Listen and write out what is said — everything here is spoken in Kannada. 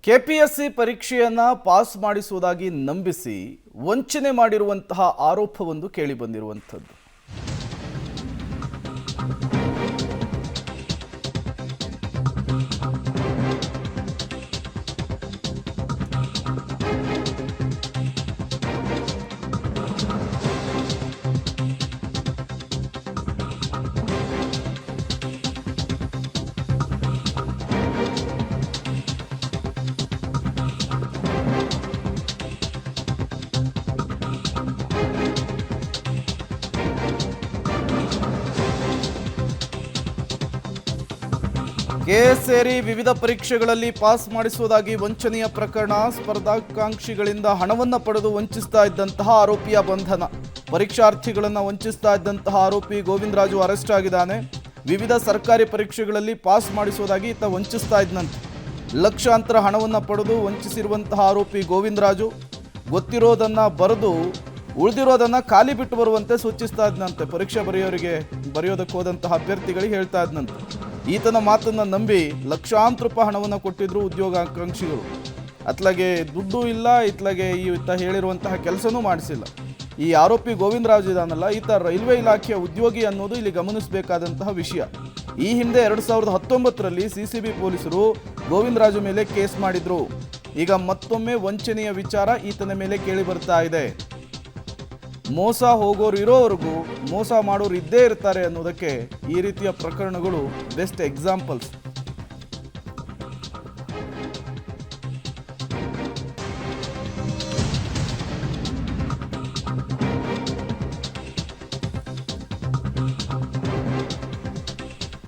ಕೆಪಿಎಸ್ಸಿ ಪರೀಕ್ಷೆಯನ್ನ ಪಾಸ್ ಮಾಡಿಸುವುದಾಗಿ ನಂಬಿಸಿ ವಂಚನೆ ಮಾಡಿರುವಂತಹ ಆರೋಪವೊಂದು ಕೇಳಿಬಂದಿರುವಂಥದ್ದು. ಕೆಎಸ್ ಸೇರಿ ವಿವಿಧ ಪರೀಕ್ಷೆಗಳಲ್ಲಿ ಪಾಸ್ ಮಾಡಿಸುವುದಾಗಿ ವಂಚನೆಯ ಪ್ರಕರಣ. ಸ್ಪರ್ಧಾಕಾಂಕ್ಷಿಗಳಿಂದ ಹಣವನ್ನು ಪಡೆದು ವಂಚಿಸ್ತಾ ಇದ್ದಂತಹ ಆರೋಪಿಯ ಬಂಧನ. ಪರೀಕ್ಷಾರ್ಥಿಗಳನ್ನು ವಂಚಿಸ್ತಾ ಇದ್ದಂತಹ ಆರೋಪಿ ಗೋವಿಂದರಾಜು ಅರೆಸ್ಟ್ ಆಗಿದ್ದಾನೆ. ವಿವಿಧ ಸರ್ಕಾರಿ ಪರೀಕ್ಷೆಗಳಲ್ಲಿ ಪಾಸ್ ಮಾಡಿಸುವುದಾಗಿ ಈತ ವಂಚಿಸ್ತಾ ಇದ್ದಂತೆ. ಲಕ್ಷಾಂತರ ಹಣವನ್ನು ಪಡೆದು ವಂಚಿಸಿರುವಂತಹ ಆರೋಪಿ ಗೋವಿಂದರಾಜು ಗೊತ್ತಿರೋದನ್ನು ಬರೆದು ಉಳಿದಿರೋದನ್ನು ಖಾಲಿ ಬಿಟ್ಟು ಬರುವಂತೆ ಸೂಚಿಸ್ತಾ ಇದ್ದಂತೆ. ಪರೀಕ್ಷೆ ಬರೆಯೋದಕ್ಕೆ ಹೋದಂತಹ ಅಭ್ಯರ್ಥಿಗಳಿಗೆ ಹೇಳ್ತಾ ಇದ್ದಂತೆ. ಈತನ ಮಾತನ್ನು ನಂಬಿ ಲಕ್ಷಾಂತರ ರೂಪಾಯಿ ಹಣವನ್ನು ಕೊಟ್ಟಿದ್ರು ಉದ್ಯೋಗಾಕಾಂಕ್ಷಿಗಳು. ಅತ್ಲಾಗೆ ದುಡ್ಡು ಇಲ್ಲ, ಈತ ಹೇಳಿರುವಂತಹ ಕೆಲಸನೂ ಮಾಡಿಸಿಲ್ಲ. ಈ ಆರೋಪಿ ಗೋವಿಂದರಾಜು ಇದಾನಲ್ಲ, ಈತ ರೈಲ್ವೆ ಇಲಾಖೆಯ ಉದ್ಯೋಗಿ ಅನ್ನೋದು ಇಲ್ಲಿ ಗಮನಿಸಬೇಕಾದಂತಹ ವಿಷಯ. ಈ ಹಿಂದೆ 2019ರಲ್ಲಿ ಸಿಸಿಬಿ ಪೊಲೀಸರು ಗೋವಿಂದರಾಜು ಮೇಲೆ ಕೇಸ್ ಮಾಡಿದ್ರು. ಈಗ ಮತ್ತೊಮ್ಮೆ ವಂಚನೆಯ ವಿಚಾರ ಈತನ ಮೇಲೆ ಕೇಳಿ ಬರ್ತಾ ಇದೆ. ಮೋಸ ಹೋಗೋರು ಇರೋವರೆಗೂ ಮೋಸ ಮಾಡೋರು ಇದ್ದೇ ಇರ್ತಾರೆ ಅನ್ನೋದಕ್ಕೆ ಈ ರೀತಿಯ ಪ್ರಕರಣಗಳು ಬೆಸ್ಟ್ ಎಕ್ಸಾಂಪಲ್ಸ್.